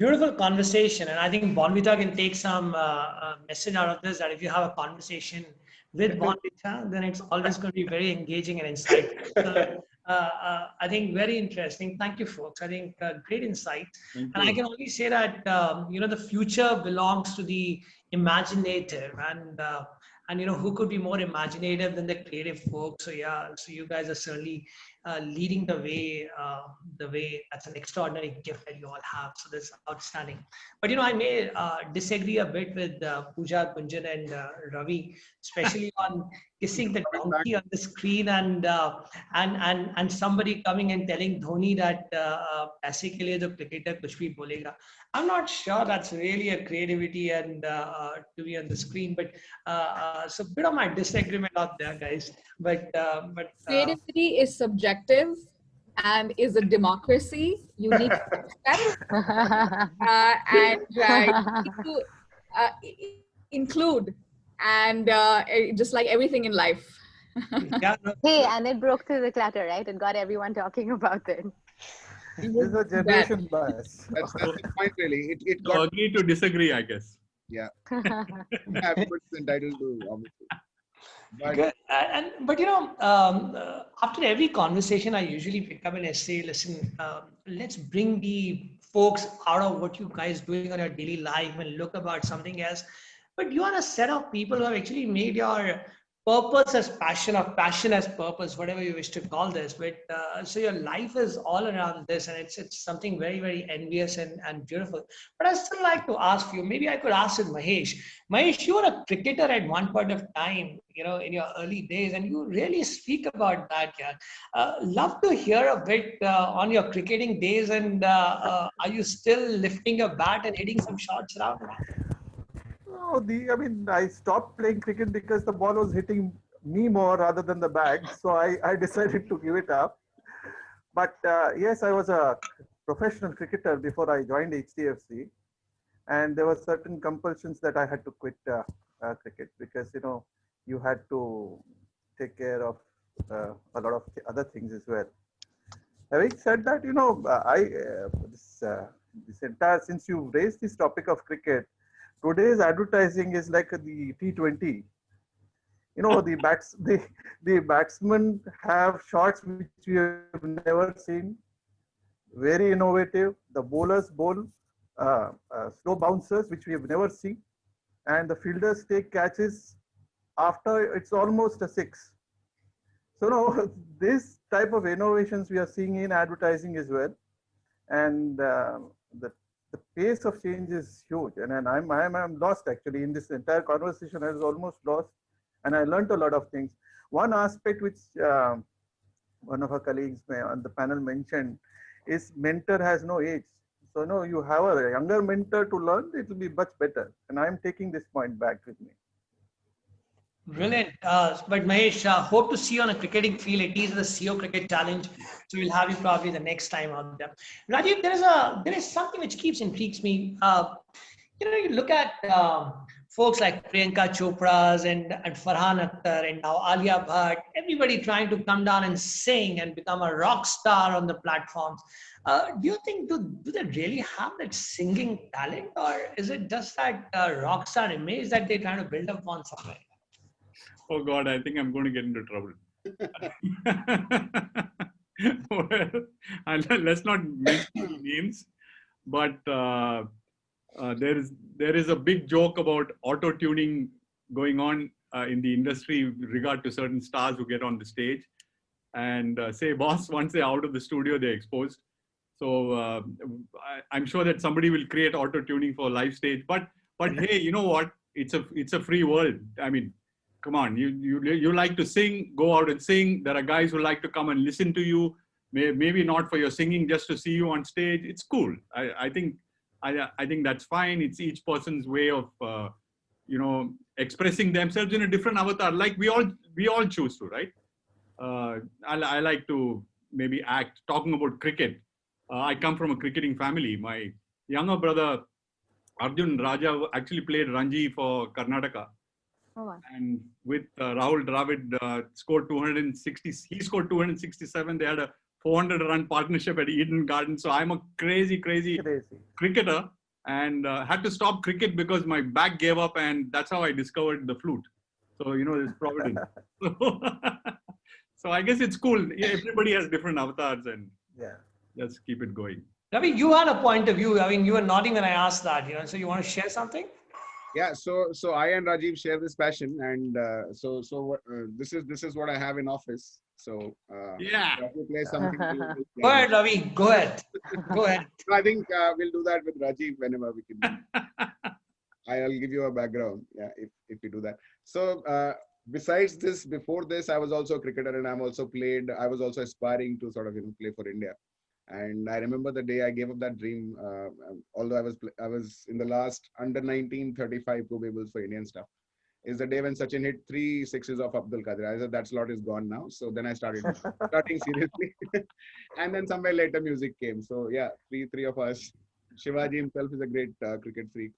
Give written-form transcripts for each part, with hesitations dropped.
Beautiful conversation, and I think Bonvita can take some message out of this. That if you have a conversation with Bonvita, then it's always going to be very engaging and insightful. So, I think very interesting. Thank you, folks. I think great insight, and I can only say that the future belongs to the imaginative, and who could be more imaginative than the creative folks. So yeah, so you guys are certainly leading the way. That's an extraordinary gift that you all have. So that's outstanding. But I may disagree a bit with Pooja, Gunjan, and Ravi, especially on kissing the donkey on the screen and somebody coming and telling Dhoni that "पैसे के लिए तो cricketer कुछ भी बोलेगा." I'm not sure that's really a creativity and to be on the screen, but so a bit of my disagreement out there, guys. But creativity is subjective and is a democracy. You need to accept and you need to include, and just like everything in life. Hey, and it broke through the clutter, right? It got everyone talking about it. This is a generation bias. That's the point, really. It got agree to disagree, I guess. Yeah. Everybody's entitled to, obviously. But after every conversation, I usually pick up and say, listen, let's bring the folks out of what you guys doing on your daily life and look about something else. But you are a set of people who have actually made your purpose as passion, or passion as purpose, whatever you wish to call this. But so your life is all around this, and it's something very, very envious and beautiful. But I still like to ask you, maybe I could ask with Mahesh. Mahesh, you were a cricketer at one point of time, in your early days, and you really speak about that. Yeah, love to hear a bit on your cricketing days, and are you still lifting your bat and hitting some shots around? No, I stopped playing cricket because the ball was hitting me more rather than the bag. So I decided to give it up. But yes, I was a professional cricketer before I joined HDFC. And there were certain compulsions that I had to quit cricket because, you had to take care of a lot of other things as well. Having said that, since you raised this topic of cricket, today's advertising is like the T20. The batsmen have shots which we have never seen, very innovative. The bowlers bowl slow bouncers which we have never seen, and the fielders take catches after it's almost a six. So this type of innovations we are seeing in advertising as well, and the pace of change is huge, and I'm lost actually in this entire conversation. I was almost lost, and I learned a lot of things. One aspect which one of our colleagues on the panel mentioned is mentor has no age. So no, you have a younger mentor to learn, it will be much better. And I'm taking this point back with me. Brilliant. But Mahesh, hope to see you on a cricketing field, at least the CEO Cricket Challenge. So we'll have you probably the next time out there. Rajiv, there is something which intrigues me. You look at folks like Priyanka Chopra's and Farhan Akhtar and now Alia Bhatt, everybody trying to come down and sing and become a rock star on the platforms. Do you think, do they really have that singing talent, or is it just that rock star image that they're trying to build up on somewhere? Oh God, I think I'm going to get into trouble. Well, let's not mention names, but there is a big joke about auto-tuning going on in the industry with regard to certain stars who get on the stage and say, boss, once they're out of the studio, they're exposed. So I'm sure that somebody will create auto-tuning for live stage. But hey, you know what? It's a free world. I mean, come on, you like to sing, go out and sing. There are guys who like to come and listen to you. Maybe not for your singing, just to see you on stage. It's cool. I think that's fine. It's each person's way of expressing themselves in a different avatar. Like we all choose to, right? I like to maybe act. Talking about cricket, I come from a cricketing family. My younger brother Arjun Raja actually played Ranji for Karnataka. Oh, wow. And with Rahul Dravid scored 260. He scored 267. They had a 400-run partnership at Eden Garden. So I'm a crazy cricketer, and had to stop cricket because my back gave up, and that's how I discovered the flute. So, it's providence. So I guess it's cool. Yeah, everybody has different avatars, and let's keep it going. Ravi, you had a point of view. I mean, you were nodding when I asked that, so you want to share something? Yeah, so I and Rajiv share this passion, and this is what I have in office. So yeah, if you play something. Go ahead, Ravi. Go ahead. Go ahead. So I think we'll do that with Rajiv whenever we can. I'll give you a background. Yeah, if we do that. So besides this, before this, I was also a cricketer, and I was also aspiring to sort of play for India. And I remember the day I gave up that dream, although I was in the last under 19 35 probables for Indian stuff, is the day when Sachin hit 3 sixes of Abdul Qadir. I said that slot is gone now. So then I starting seriously. And then somewhere later music came. So yeah, three of us. Shivaji himself is a great cricket freak.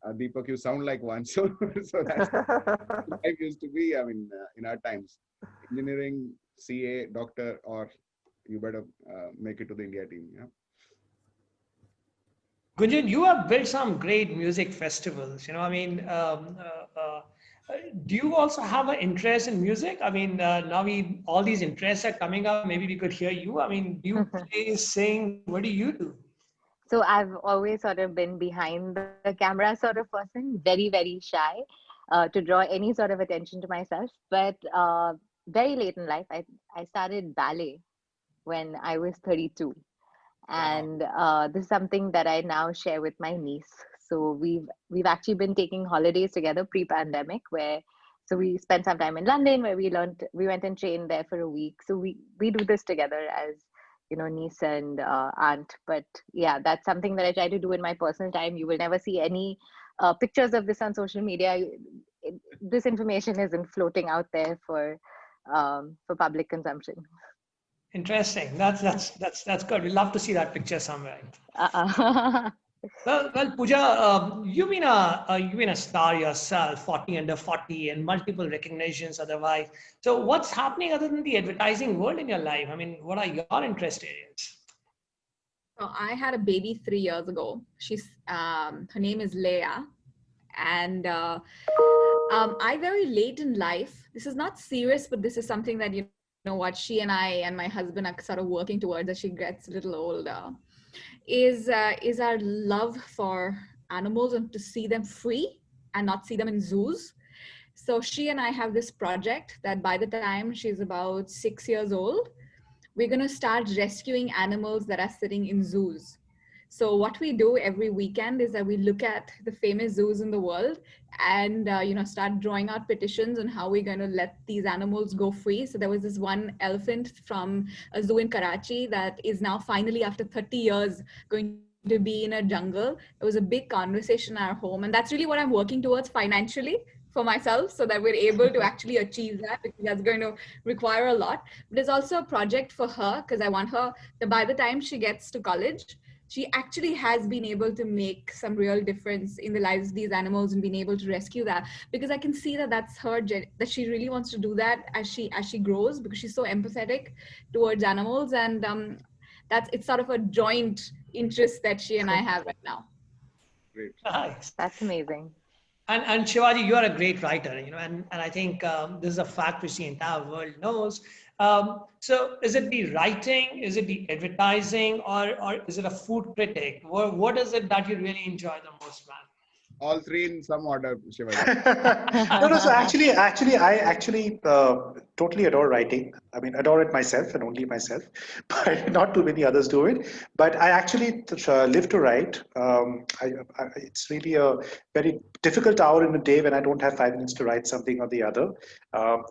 Deepak, you sound like one. So that's life used to be, in our times. Engineering, CA, doctor, or you better make it to the India team. Yeah. Gunjan, you have built some great music festivals. Do you also have an interest in music? I mean, now all these interests are coming up. Maybe we could hear you. I mean, do you play, sing? What do you do? So I've always sort of been behind the camera sort of person, very, very shy to draw any sort of attention to myself. But very late in life, I started ballet when I was 32. And this is something that I now share with my niece. So we've actually been taking holidays together pre-pandemic, so we spent some time in London where we went and trained there for a week. So we do this together as niece and aunt. But yeah, that's something that I try to do in my personal time. You will never see any pictures of this on social media. This information isn't floating out there for public consumption. Interesting. That's good. We'd love to see that picture somewhere. Well, Pooja, you've been a star yourself, 40 under 40, and multiple recognitions otherwise. So, what's happening other than the advertising world in your life? I mean, what are your interest areas? So, I had a baby 3 years ago. Her name is Leia, and I very late in life. This is not serious, but this is something that what she and I and my husband are sort of working towards as she gets a little older, is our love for animals and to see them free and not see them in zoos. So she and I have this project that by the time she's about 6 years old, we're going to start rescuing animals that are sitting in zoos. So what we do every weekend is that we look at the famous zoos in the world and start drawing out petitions on how we're going to let these animals go free. So there was this one elephant from a zoo in Karachi that is now finally, after 30 years, going to be in a jungle. It was a big conversation in our home, and that's really what I'm working towards financially for myself, so that we're able to actually achieve that, because that's going to require a lot. But there's also a project for her, because I want her that by the time she gets to college, she actually has been able to make some real difference in the lives of these animals and been able to rescue that, because I can see that that's her, that she really wants to do that as she grows, because she's so empathetic towards animals. And it's sort of a joint interest that she and I have right now. Great. Nice. That's amazing. And Shivaji, you are a great writer, and I think this is a fact which the entire world knows. So is it the writing, is it the advertising, or is it a food critic? What is it that you really enjoy the most, man? All three in some order, Shivaji. No. So actually, I totally adore writing. I mean, adore it myself and only myself, but not too many others do it. But I actually live to write. It's really a very difficult hour in the day when I don't have 5 minutes to write something or the other.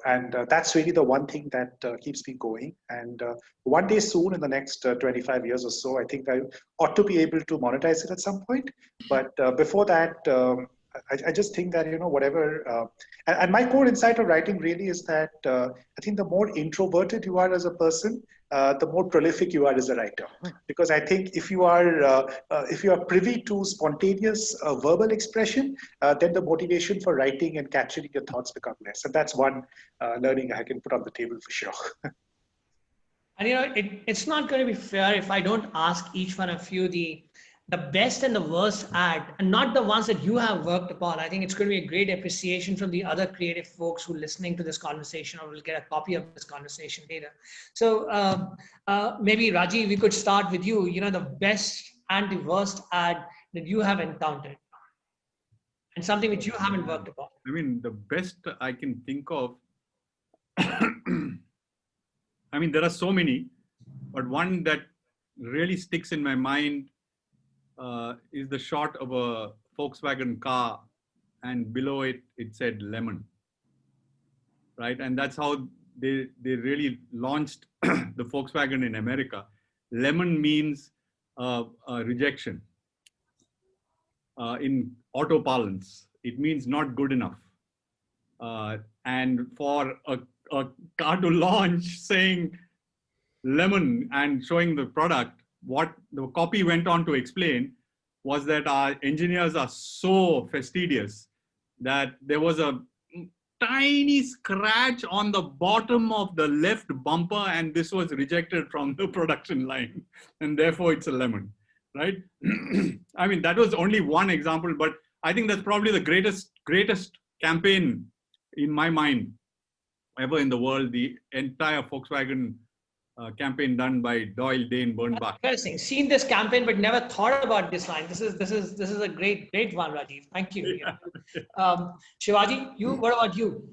And that's really the one thing that keeps me going. And one day soon, in the next 25 years or so, I think I ought to be able to monetize it at some point. But before that, I just think that, whatever, and my core insight of writing really is that I think the more introverted you are as a person, the more prolific you are as a writer. Because I think if you are privy to spontaneous verbal expression, then the motivation for writing and capturing your thoughts become less. And that's one learning I can put on the table for sure. And it's not going to be fair if I don't ask each one of you the best and the worst ad, and not the ones that you have worked upon. I think it's going to be a great appreciation from the other creative folks who are listening to this conversation or will get a copy of this conversation later. So maybe Raji, we could start with you. The best and the worst ad that you have encountered, and something which you haven't worked upon. I mean, the best I can think of, I mean, there are so many, but one that really sticks in my mind is the shot of a Volkswagen car, and below it, it said lemon, right? And that's how they really launched the Volkswagen in America. Lemon means rejection. In auto parlance, it means not good enough. And for a car to launch saying lemon and showing the product, what the copy went on to explain was that our engineers are so fastidious that there was a tiny scratch on the bottom of the left bumper, and this was rejected from the production line, and therefore it's a lemon, right? I mean, that was only one example, but I think that's probably the greatest campaign in my mind ever in the world. The entire Volkswagen campaign done by Doyle Dane Bernbach. Interesting. Seen this campaign, but never thought about this line. This is a great one, Rajiv. Thank you. Yeah. Shivaji, what about you?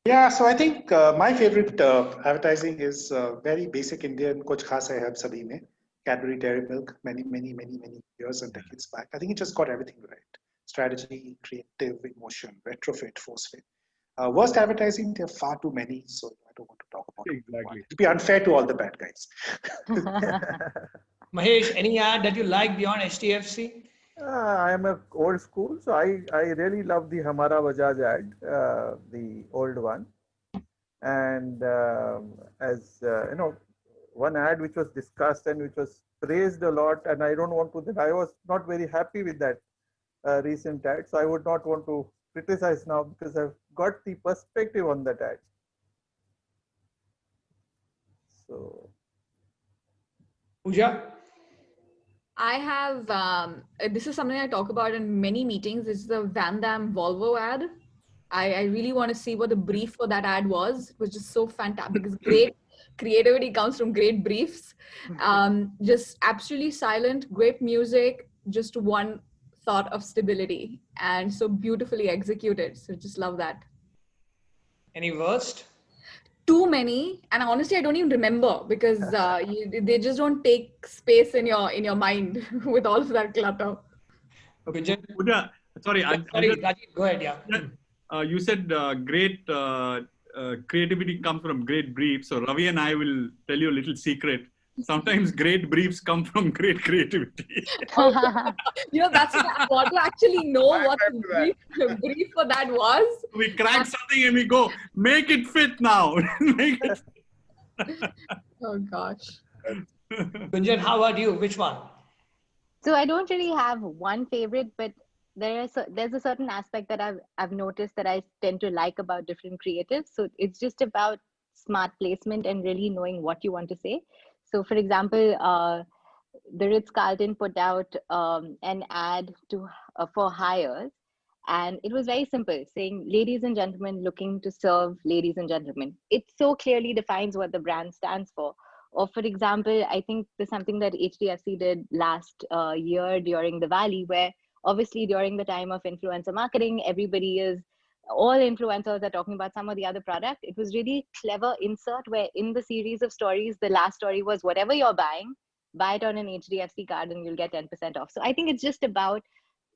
Yeah, so I think my favorite advertising is very basic Indian. Kuch Khas Hai Hum Sabhi Mein. Cadbury Dairy Milk, many years and decades back. I think it just got everything right. Strategy, creative, emotion, retrofit, force fit. Worst advertising, there are far too many, so I don't want to talk about it. Exactly. It'd be unfair to all the bad guys. Mahesh, any ad that you like beyond HDFC? I am a old school, so I really love the Hamara Bajaj ad, the old one. And as one ad which was discussed and which was praised a lot, and I don't want to, I was not very happy with that recent ad, so I would not want to criticize now because I've got the perspective on that ad. So, Pooja? I have, this is something I talk about in many meetings. It's the Van Damme Volvo ad. I really want to see what the brief for that ad was. It was just so fantastic because great creativity comes from great briefs. Just absolutely silent, great music, just one thought of stability, and so beautifully executed. So just love that. Any worst? Too many, and honestly I don't even remember because they just don't take space in your mind with all of that clutter. Gunjan? Pooja, sorry, Sorry, Rajiv, go ahead. Yeah. you said great creativity comes from great briefs. So Ravi and I will tell you a little secret. Sometimes great briefs come from great creativity. That's what I want to actually know what the brief for that was. We crack something and we go, make it fit now. Make it. Oh gosh. Gunjan, how about you? Which one? So I don't really have one favorite, but there's a certain aspect that I've noticed that I tend to like about different creatives. So it's just about smart placement and really knowing what you want to say. So for example, the Ritz-Carlton put out an ad for hires, and it was very simple, saying, ladies and gentlemen looking to serve ladies and gentlemen. It so clearly defines what the brand stands for. Or for example, I think there's something that HDFC did last year during the Valley, where obviously during the time of influencer marketing, all influencers are talking about some or the other product. It was really clever insert where in the series of stories, the last story was whatever you're buying, buy it on an HDFC card and you'll get 10% off. So I think it's just about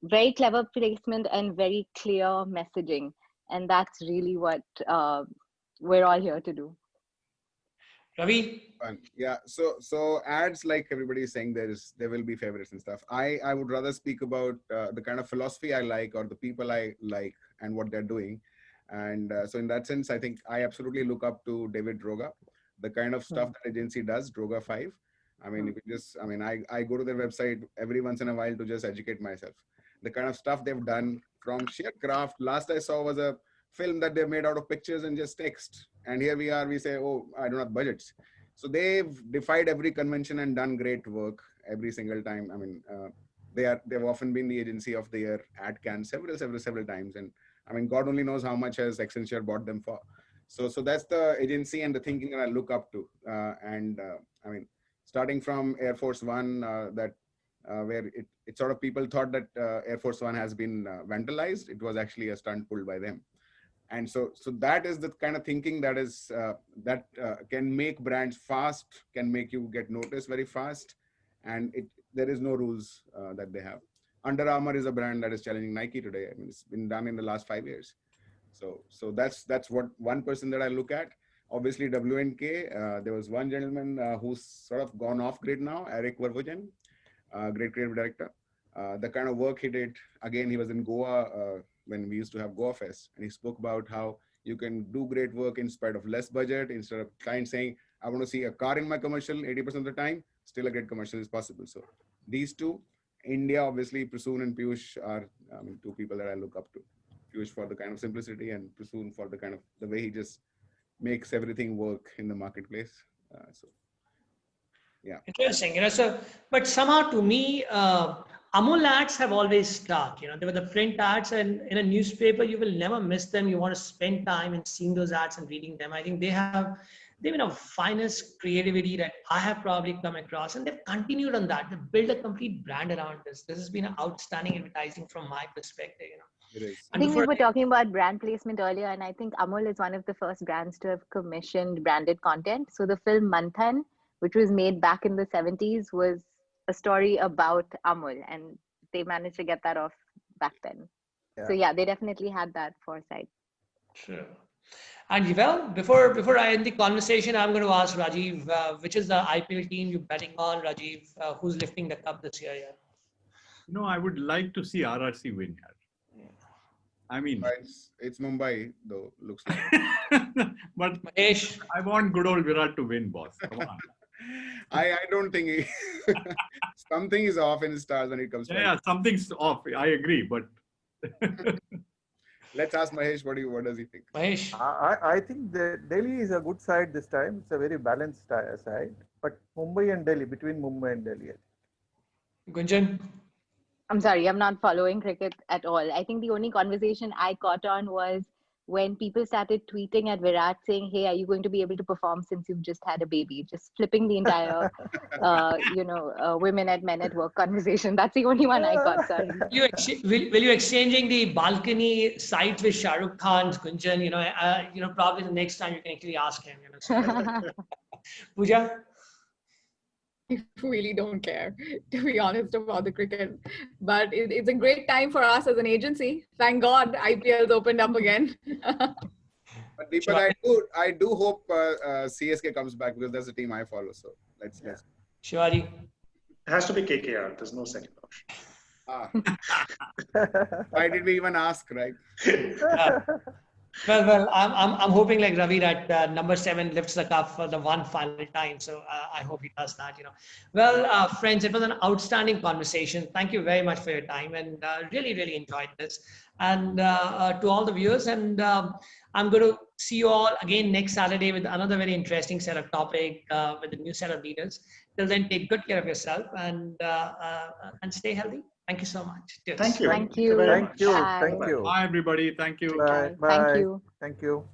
very clever placement and very clear messaging. And that's really what we're all here to do. Ravi? Yeah, so ads, like everybody is saying, there will be favorites and stuff. I would rather speak about the kind of philosophy I like or the people I like and what they're doing. And so in that sense, I think I absolutely look up to David Droga, the kind of stuff that agency does, Droga 5. I mean, I go to their website every once in a while to just educate myself. The kind of stuff they've done from sheer craft. Last I saw was a film that they made out of pictures and just text. And here we are, we say, oh, I don't have budgets. So they've defied every convention and done great work every single time. I mean, they've often been the agency of the year at Cannes several times. And I mean, God only knows how much has Accenture bought them for. So that's the agency and the thinking that I look up to. I mean, starting from Air Force One, where it sort of people thought that Air Force One has been vandalized. It was actually a stunt pulled by them. And so that is the kind of thinking that is can make brands fast, can make you get noticed very fast, and there is no rules that they have. Under Armour is a brand that is challenging Nike today. I mean, it's been done in the last 5 years. So that's what one person that I look at. Obviously, W&K. There was one gentleman who's sort of gone off grid now, Eric Vervogen, great creative director. The kind of work he did. Again, he was in Goa when we used to have Goa Fest, and he spoke about how you can do great work in spite of less budget. Instead of client saying, "I want to see a car in my commercial 80% of the time," still a great commercial is possible. So these two, India, obviously, Prasoon and Piyush are two people that I look up to. Piyush for the kind of simplicity, and Prasoon for the kind of the way he just makes everything work in the marketplace. Yeah. Interesting, so, but somehow to me, Amul ads have always stuck, they were the print ads, and in a newspaper, you will never miss them. You want to spend time in seeing those ads and reading them. I think they've been a finest creativity that I have probably come across, and they've continued on that. They've built a complete brand around this. This has been an outstanding advertising from my perspective, It is. I think we were talking about brand placement earlier, and I think Amul is one of the first brands to have commissioned branded content. So the film Manthan, which was made back in the 70s, was a story about Amul, and they managed to get that off back then. Yeah. So yeah, they definitely had that foresight. Sure. And well, before I end the conversation, I'm going to ask Rajiv, which is the IPL team you're betting on, Rajiv? Who's lifting the cup this year? Yeah? I would like to see RRC win here. I mean, it's Mumbai, though, looks like. But Mahesh, I want good old Virat to win, boss. Come on. I don't think something is off in the stars when it comes to Yeah, something's off. I agree, but let's ask Mahesh. What does he think? Mahesh, I think Delhi is a good side this time. It's a very balanced side, but Mumbai and Delhi, between Mumbai and Delhi. Gunjan. I'm sorry, I'm not following cricket at all. I think the only conversation I caught on was when people started tweeting at Virat saying, "Hey, are you going to be able to perform since you've just had a baby?" Just flipping the entire, women at men at work conversation. That's the only one I got. Sorry. Will you exchanging the balcony sites with Shah Rukh Khan's Gunjan? Probably the next time you can actually ask him. Pooja. I really don't care, to be honest, about the cricket. But it's a great time for us as an agency. Thank God IPL's opened up again. But Deepak, I do hope CSK comes back, because that's the team I follow. So let's. Shivaji. It has to be KKR. There's no second option. Why did we even ask, right? Well, I'm hoping like Ravi that number 7 lifts the cup for the one final time. So I hope he does that. Well, friends, it was an outstanding conversation. Thank you very much for your time, and really, really enjoyed this. And to all the viewers, and I'm going to see you all again next Saturday with another very interesting set of topic with a new set of leaders. Till then, take good care of yourself and stay healthy. Thank you so much. Cheers. Thank you. Thank you. Thank you. Bye. Thank you. Bye, everybody. Thank you. Bye. Thank you. Thank you.